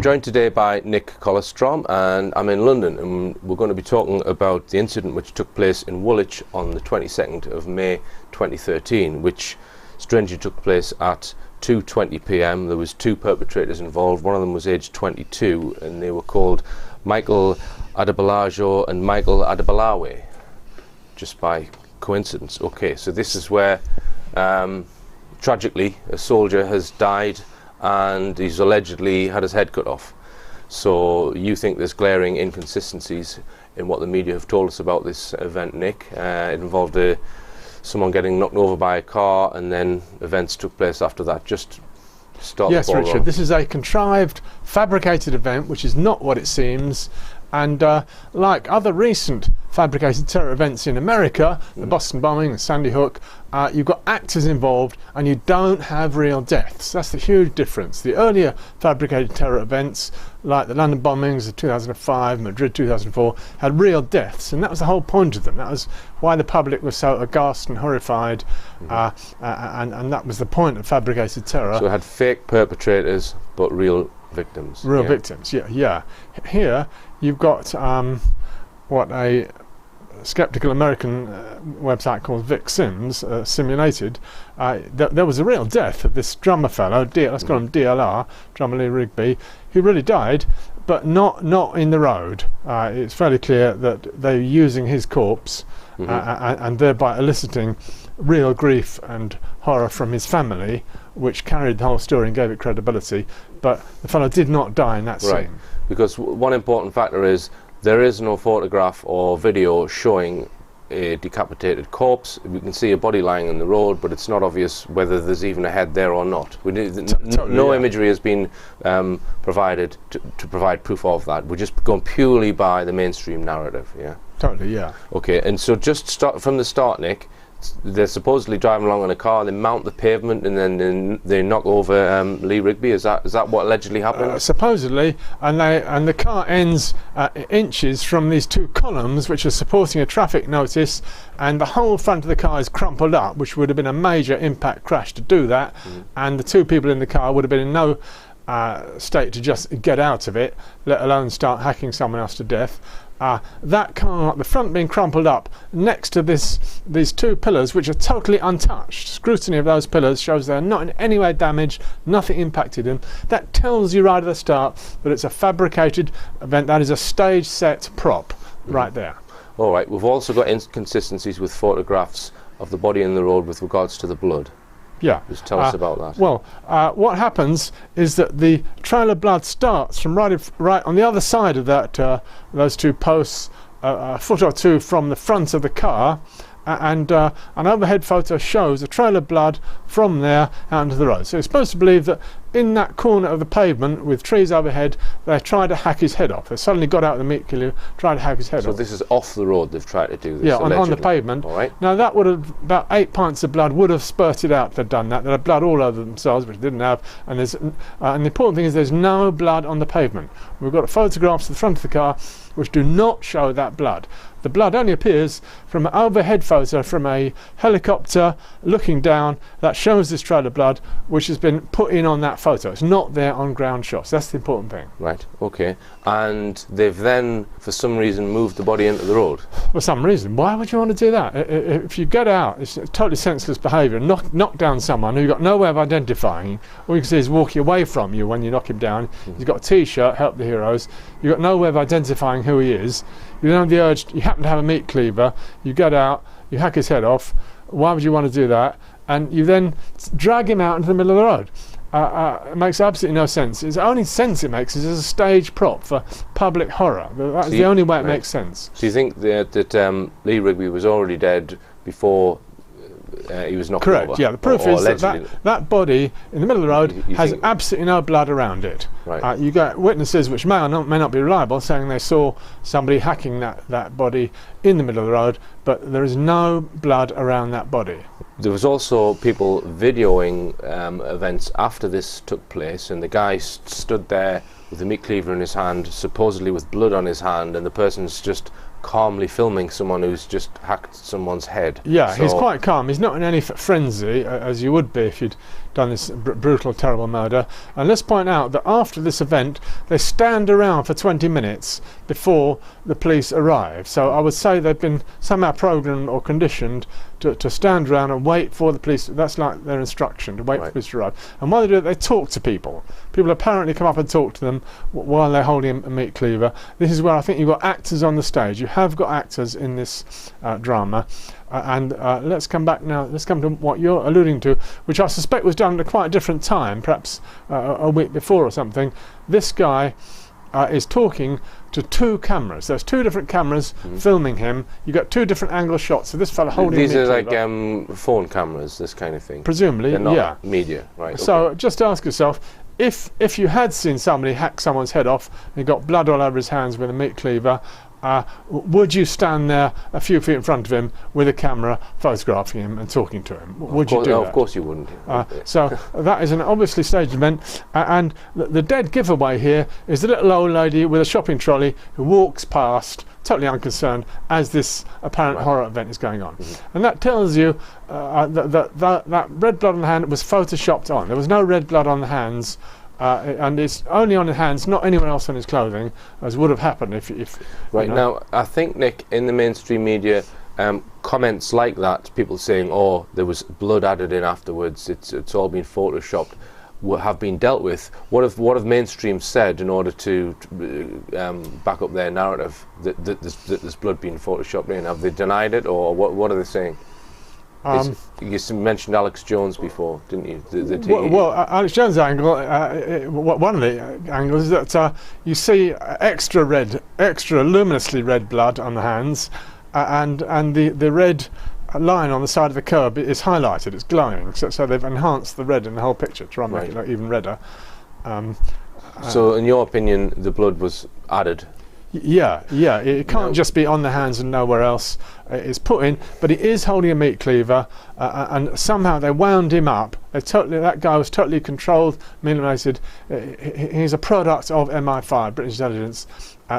joined today by Nick Colostrom, and I'm in London, and we're going to be talking about the incident which took place in Woolwich on the 22nd of May 2013, which strangely took place at 2:20 p.m. There was two perpetrators involved. One of them was aged 22, and they were called Michael Adebolajo and Michael Adebolawe, just by coincidence. Okay, so this is where tragically a soldier has died and he's allegedly had his head cut off. So you think there's glaring inconsistencies in what the media have told us about this event, Nick. It involved someone getting knocked over by a car, and then events took place after that. Just start. Yes, Richard, this is a contrived, fabricated event which is not what it seems, and like other recent fabricated terror events in America, the Boston bombing, the Sandy Hook, you've got actors involved and you don't have real deaths. That's the huge difference. The earlier fabricated terror events, like the London bombings of 2005, Madrid 2004, had real deaths, and that was the whole point of them. That was why the public was so aghast and horrified, and that was the point of fabricated terror. So it had fake perpetrators but real victims. Real victims, yeah. Here you've got what a skeptical American website called Vic Sims simulated. There was a real death of this drummer fellow, let's call him DLR, drummer Lee Rigby, who really died, but not in the road. It's fairly clear that they're using his corpse and thereby eliciting real grief and horror from his family, which carried the whole story and gave it credibility. But the fellow did not die in that scene. Right, because one important factor is there is no photograph or video showing a decapitated corpse. We can see a body lying in the road, but it's not obvious whether there's even a head there or not. No imagery has been provided to provide proof of that. We're just going purely by the mainstream narrative, yeah? Totally, yeah. Okay, and so just start from the start, Nick. They're supposedly driving along in a car, they mount the pavement, and then they knock over Lee Rigby. Is that what allegedly happened? Supposedly, and the car ends inches from these two columns which are supporting a traffic notice, and the whole front of the car is crumpled up, which would have been a major impact crash to do that, and the two people in the car would have been in no state to just get out of it, let alone start hacking someone else to death. That car, the front being crumpled up next to these two pillars which are totally untouched. Scrutiny of those pillars shows they're not in any way damaged, nothing impacted them. That tells you right at the start that it's a fabricated event. That is a stage set prop right there. All right, we've also got inconsistencies with photographs of the body in the road with regards to the blood. Yeah. Just tell us about that. Well, what happens is that the trail of blood starts from right on the other side of that those two posts, a foot or two from the front of the car, and an overhead photo shows a trail of blood from there out into the road. So you're supposed to believe that in that corner of the pavement with trees overhead, they tried to hack his head off. They suddenly got out of the meat killer, tried to hack his head off. So this is off the road they've tried to do this? Yeah, on the pavement. All right. Now that would have, about 8 pints of blood would have spurted out if they'd done that. They had blood all over themselves, which they didn't have, and and the important thing is there's no blood on the pavement. We've got photographs of the front of the car which do not show that blood. The blood only appears from an overhead photo from a helicopter looking down that shows this trail of blood, which has been put in on that photo. It's not there on ground shots. That's the important thing. Right, okay. And they've then, for some reason, moved the body into the road? For some reason. Why would you want to do that? If you get out, it's totally senseless behaviour. Knock down someone who you've got no way of identifying. All you can see is walking away from you when you knock him down. He's got a T-shirt, Help the Heroes. You've got no way of identifying who he is. You don't have the urge, you happen to have a meat cleaver, you get out, you hack his head off. Why would you want to do that? And you then drag him out into the middle of the road. It makes absolutely no sense. The only sense it makes is as a stage prop for public horror. That's the only way it makes sense. So you think that Lee Rigby was already dead before he was knocked over? Correct, yeah. The proof is that body in the middle of the road has absolutely no blood around it. Right. You get witnesses which may not be reliable, saying they saw somebody hacking that body in the middle of the road, but there is no blood around that body. There was also people videoing events after this took place, and the guy stood there with the meat cleaver in his hand, supposedly with blood on his hand, and the person's just calmly filming someone who's just hacked someone's head. Yeah, so he's quite calm. He's not in any frenzy, as you would be if you'd done this brutal, terrible murder. And let's point out that after this event, they stand around for 20 minutes before the police arrive. So I would say they've been somehow programmed or conditioned to stand around and wait for the police. That's like their instruction, to wait for the police to arrive. And while they do it, they talk to people. People apparently come up and talk to them while they're holding a meat cleaver. This is where I think you've got actors on the stage. You have got actors in this drama. And let's come back now. Let's come to what you're alluding to, which I suspect was done at quite a different time, perhaps a week before or something. This guy is talking to two cameras. There's two different cameras filming him. You've got two different angle shots. So this fella holding these are like cleaver, phone cameras, this kind of thing. presumably, They're not yeah. media, right? So okay. just ask yourself, if you had seen somebody hack someone's head off and he got blood all over his hands with a meat cleaver, would you stand there a few feet in front of him with a camera photographing him and talking to him? Would you do that? Of course you wouldn't. So that is an obviously staged event, and the dead giveaway here is the little old lady with a shopping trolley who walks past, totally unconcerned, as this apparent horror event is going on. And that tells you that red blood on the hand was photoshopped on. There was no red blood on the hands. And it's only on his hands, not anywhere else on his clothing, as would have happened if right now, I think, Nick, in the mainstream media, comments like that, people saying, "Oh, there was blood added in afterwards. It's all been photoshopped," have been dealt with. What have mainstream said in order to back up their narrative that there's blood being photoshopped in? Have they denied it, or what are they saying? You mentioned Alex Jones before, didn't you? The well, Alex Jones' angle, one of the angles is that you see extra luminously red blood on the hands, and the red line on the side of the curb is highlighted, it's glowing, so they've enhanced the red in the whole picture to try and make it look even redder. So in your opinion, the blood was added? Yeah, it can't just be on the hands and nowhere else. It's put in, but he is holding a meat cleaver, and somehow they wound him up. That guy was totally controlled, manipulated. He's a product of MI5, British intelligence,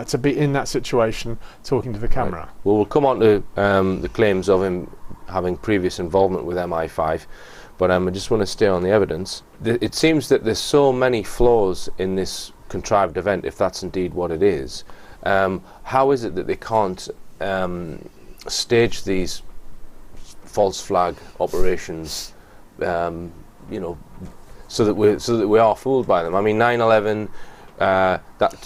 to be in that situation, talking to the camera. Right. Well, we'll come on to the claims of him having previous involvement with MI5, but I just want to stay on the evidence. It seems that there's so many flaws in this contrived event, if that's indeed what it is. How is it that they can't stage these false flag operations, so that we are fooled by them? I mean, 9/11.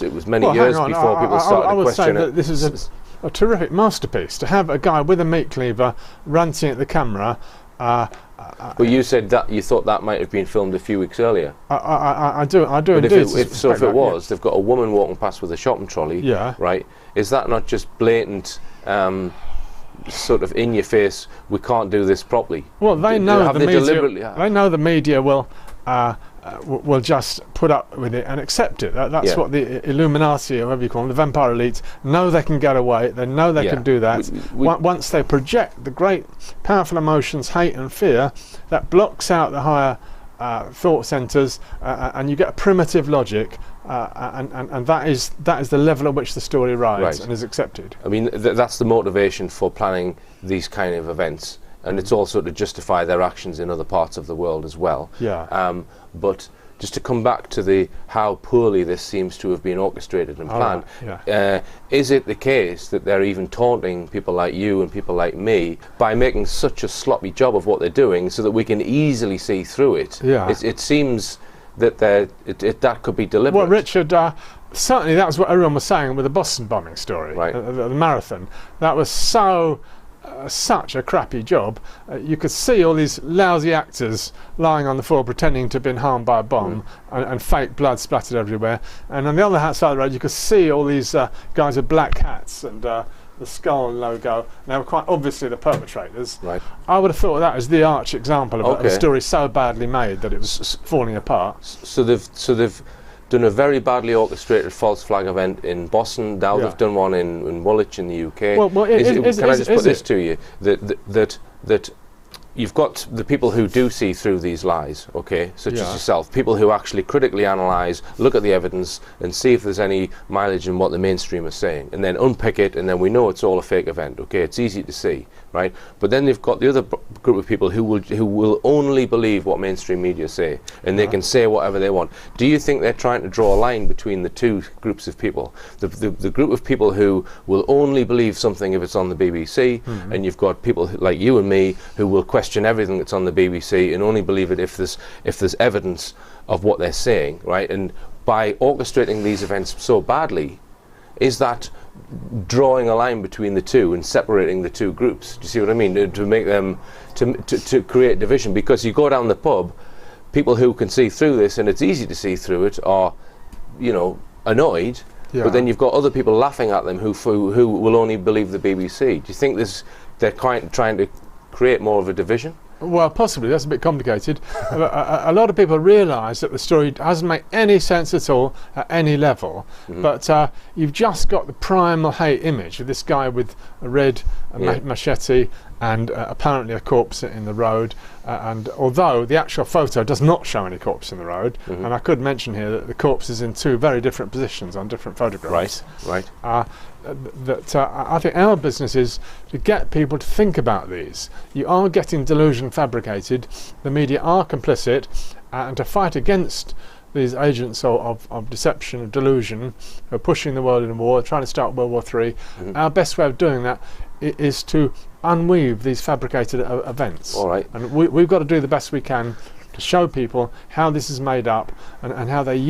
It was many years before people started I would questioning say that this is a terrific masterpiece to have a guy with a meat cleaver ranting at the camera. But you said that you thought that might have been filmed a few weeks earlier. I do But indeed. if it was, they've got a woman walking past with a shopping trolley. Yeah. Right. Is that not just blatant, sort of in your face? We can't do this properly. Well, they know the media. They know the media will just put up with it and accept it. That's what the Illuminati, or whatever you call them, the vampire elites, know they can get away. They know they can do that. Once they project the great, powerful emotions, hate and fear, that blocks out the higher thought centres, and you get a primitive logic, and that is the level at which the story rides and is accepted. I mean, that's the motivation for planning these kind of events. And it's also to justify their actions in other parts of the world as well. Yeah. But just to come back to how poorly this seems to have been orchestrated and planned, is it the case that they're even taunting people like you and people like me by making such a sloppy job of what they're doing so that we can easily see through it? Yeah. It seems that that could be deliberate. Well, Richard, certainly that was what everyone was saying with the Boston bombing story, the marathon. That was such a crappy job. You could see all these lousy actors lying on the floor pretending to have been harmed by a bomb, and fake blood splattered everywhere. And on the other side of the road, you could see all these guys with black hats and the skull logo. They were quite obviously the perpetrators. Right. I would have thought that was the arch example of a story so badly made that it was falling apart. So they've done a very badly orchestrated false flag event in Boston. Now they've done one in Woolwich in the UK. Well, can I just put this to you? That you've got the people who do see through these lies, okay, such as Yeah. yourself, people who actually critically analyse, look at the evidence and see if there's any mileage in what the mainstream is saying, and then unpick it, and then we know it's all a fake event, okay, it's easy to see, right? But then they've got the other group of people who will only believe what mainstream media say, and they can say whatever they want. Do you think they're trying to draw a line between the two groups of people? The group of people who will only believe something if it's on the BBC, and you've got people like you and me who will question everything that's on the BBC and only believe it if there's evidence of what they're saying, right? And by orchestrating these events so badly, is that drawing a line between the two and separating the two groups? Do you see what I mean? To make them to create division, because you go down the pub, people who can see through this, and it's easy to see through it, are, you know, annoyed. Yeah. But then you've got other people laughing at them who will only believe the BBC. Do you think they're trying to create more of a division? Well, possibly. That's a bit complicated. A lot of people realise that the story doesn't make any sense at all at any level. But you've just got the primal hate image of this guy with a red machete and apparently a corpse in the road. And although the actual photo does not show any corpse in the road, and I could mention here that the corpse is in two very different positions on different photographs. Right. I think our business is to get people to think about these. You are getting delusion fabricated, the media are complicit, and to fight against these agents of deception, of delusion, who are pushing the world in war, trying to start World War III, our best way of doing that is to unweave these fabricated events. All right. And we've got to do the best we can to show people how this is made up and how they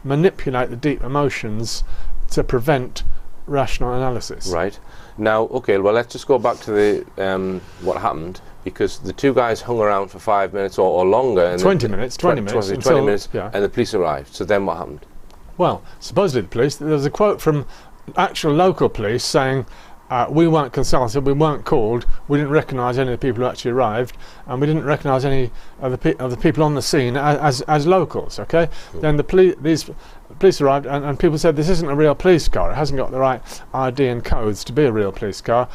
manipulate the deep emotions to prevent rational analysis. Right. Now, okay, well, let's just go back to the what happened, because the two guys hung around for 5 minutes or longer. And 20 minutes. 20 minutes. 20 minutes, yeah. And the police arrived. So then what happened? Well, supposedly the police, there was a quote from actual local police saying, we weren't consulted, we weren't called, we didn't recognise any of the people who actually arrived, and we didn't recognise any of the people on the scene as locals, okay? Then these police arrived, and people said, this isn't a real police car, it hasn't got the right ID and codes to be a real police car.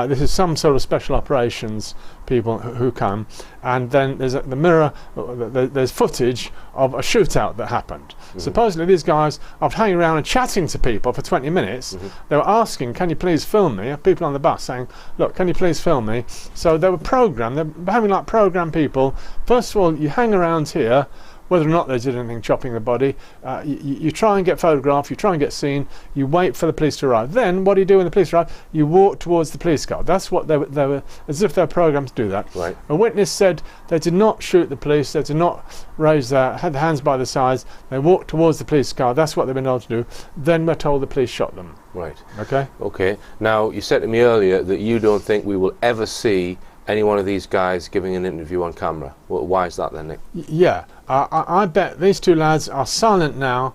This is some sort of special operations people who come, and then there's there's footage of a shootout that happened. Supposedly these guys, after hanging around and chatting to people for 20 minutes, they were asking, can you please film me? People on the bus saying, look, can you please film me? So they were programmed, they're behaving like programmed people. First of all, you hang around here, whether or not they did anything chopping the body, you try and get photographed, you try and get seen, you wait for the police to arrive. Then what do you do when the police arrive? You walk towards the police car. That's what they were, as if they were programmed to do that. Right. A witness said they did not shoot the police, they did not had the hands by the sides, they walked towards the police car. That's what they've been able to do. Then we're told the police shot them. Right. Okay? Okay. Now, you said to me earlier that you don't think we will ever see any one of these guys giving an interview on camera. Well, why is that then, Nick? Yeah, I bet these two lads are silent now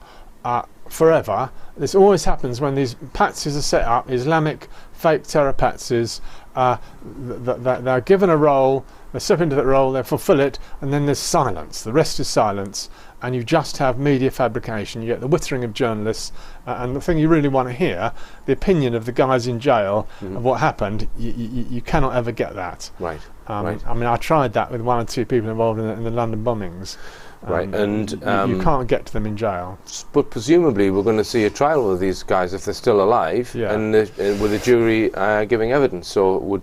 forever. This always happens when these patsies are set up, Islamic fake terror patsies. They're given a role, they step into that role, they fulfill it, and then there's silence. The rest is silence, and you just have media fabrication. You get the wittering of journalists, and the thing you really want to hear, the opinion of the guys in jail of what happened. You cannot ever get that. Right. Right. I mean, I tried that with one or two people involved in the London bombings. Right, and you can't get to them in jail. But presumably we're going to see a trial of these guys if they're still alive, and with the jury giving evidence. So would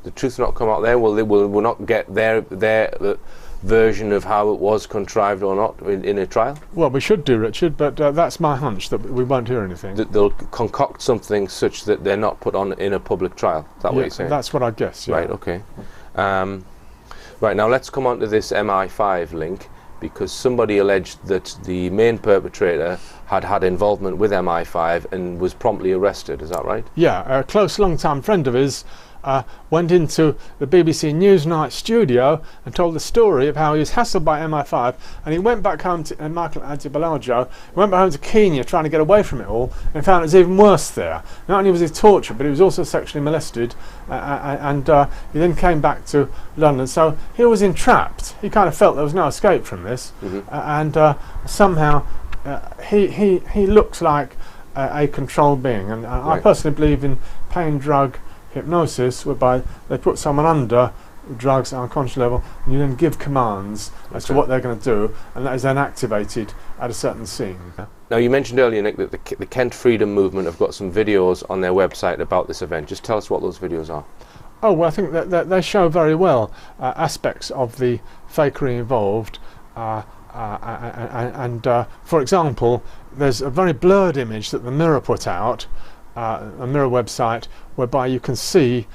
the truth not come out there? Will we not get their version of how it was contrived or not in a trial? Well, we should do, Richard, but that's my hunch that we won't hear anything. They'll concoct something such that they're not put on in a public trial. Is that what you're saying? That's what I guess. Yeah. Right. Okay. Right, now let's come on to this MI5 link, because somebody alleged that the main perpetrator had involvement with MI5 and was promptly arrested. Is that right? Yeah, a close long-time friend of his went into the BBC Newsnight studio and told the story of how he was hassled by MI5, and he went back home to Michael Adibalajo, went back home to Kenya trying to get away from it all, and found it was even worse there. Not only was he tortured, but he was also sexually molested, and he then came back to London. So he was entrapped. He kind of felt there was no escape from this, and somehow he looks like a controlled being, and I personally believe in pain drug hypnosis, whereby they put someone under drugs at unconscious level, and you then give commands as to what they're going to do, and that is then activated at a certain scene. Now, you mentioned earlier, Nick, that the Kent Freedom Movement have got some videos on their website about this event. Just tell us what those videos are. Oh, well, I think that they show very well aspects of the fakery involved. For example, there's a very blurred image that the Mirror put out, a Mirror website, whereby you can see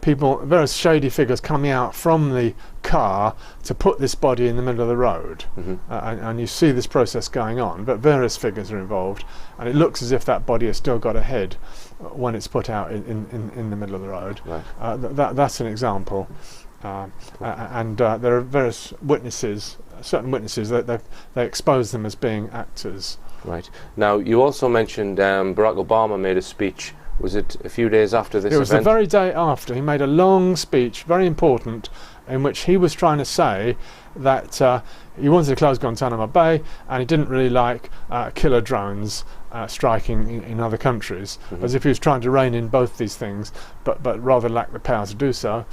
people, various shady figures coming out from the car to put this body in the middle of the road. And you see this process going on, but various figures are involved, and it looks as if that body has still got a head when it's put out in the middle of the road. Right. That's an example. And there are various witnesses, certain witnesses, that they expose them as being actors. Right. Now, you also mentioned Barack Obama made a speech. Was it a few days after this event? It was the very day after. He made a long speech, very important, in which he was trying to say that he wanted to close Guantanamo Bay, and he didn't really like killer drones striking in other countries, as if he was trying to rein in both these things, but rather lacked the power to do so.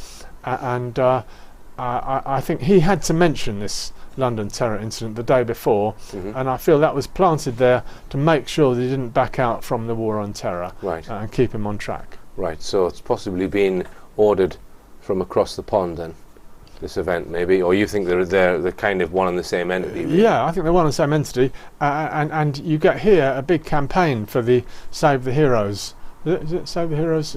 I think he had to mention this London terror incident the day before, and I feel that was planted there to make sure that he didn't back out from the war on terror, right, and keep him on track. Right, so it's possibly been ordered from across the pond then, this event maybe, or you think they're kind of one and the same entity? Really? Yeah, I think they're one and the same entity, and you get here a big campaign for the Save the Heroes. Is it Save the Heroes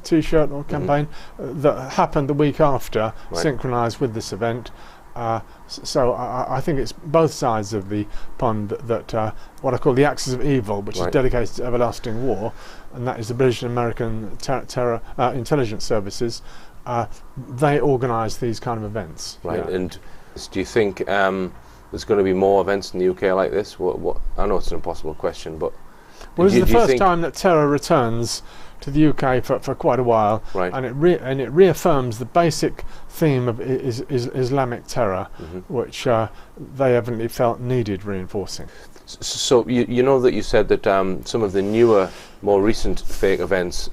T-shirt or campaign that happened the week after, right, synchronised with this event. So I think it's both sides of the pond that what I call the axis of evil, which is dedicated to everlasting war, and that is the British and American terror intelligence services. They organise these kind of events. Right. Yeah. And do you think there's going to be more events in the UK like this? What I know it's an impossible question, but well, this is the first time that terror returns to the UK for quite a while, right, and it reaffirms the basic theme of Islamic terror, which they evidently felt needed reinforcing. So you know that you said that some of the newer, more recent fake events,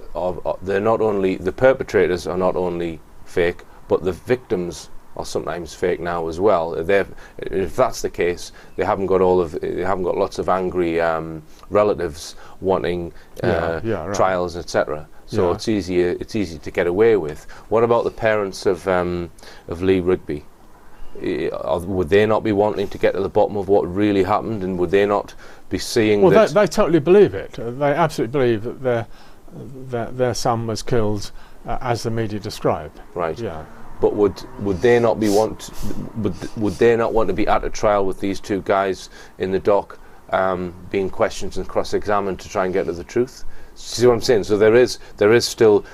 they're not only the perpetrators are not only fake, but the victims are sometimes fake now as well. If that's the case, they haven't got lots of angry relatives wanting right, trials, etc. So it's easy to get away with. What about the parents of Lee Rigby? Would they not be wanting to get to the bottom of what really happened, and would they not be seeing that? Well, they totally believe it. They absolutely believe that their son was killed as the media described. Right. Yeah. But would they not want to be at a trial with these two guys in the dock, being questioned and cross-examined to try and get to the truth? See what I'm saying? So there is still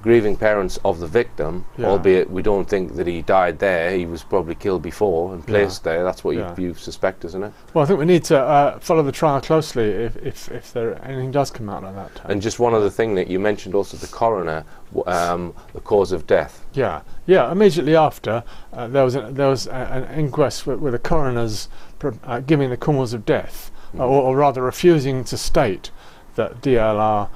grieving parents of the victim, albeit we don't think that he died there. He was probably killed before and placed there. That's what you suspect, isn't it? Well, I think we need to follow the trial closely if anything does come out like that. And just one other thing that you mentioned also, the coroner, the cause of death. Yeah. Immediately after, there was an inquest with the coroners giving the cause of death, or rather refusing to state that DLR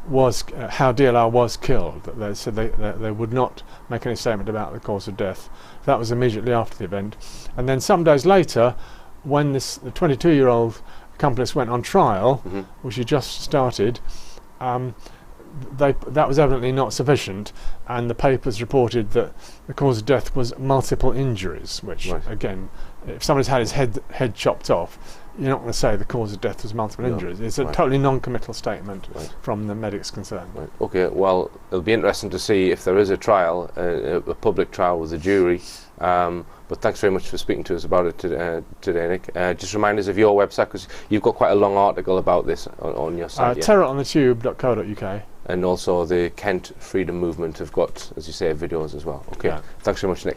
was how DLR was killed. They said they would not make any statement about the cause of death. That was immediately after the event, and then some days later, when the 22-year-old accomplice went on trial, which he just started, that was evidently not sufficient, and the papers reported that the cause of death was multiple injuries, which again, if somebody's had his head chopped off, you're not going to say the cause of death was multiple injuries. It's a totally non-committal statement from the medics concerned. Right. Okay, well, it'll be interesting to see if there is a trial, a public trial with a jury. But thanks very much for speaking to us about it today, Nick. Just remind us of your website, because you've got quite a long article about this on your site. terroronthetube.co.uk. And also the Kent Freedom Movement have got, as you say, videos as well. Okay, thanks very much, Nick.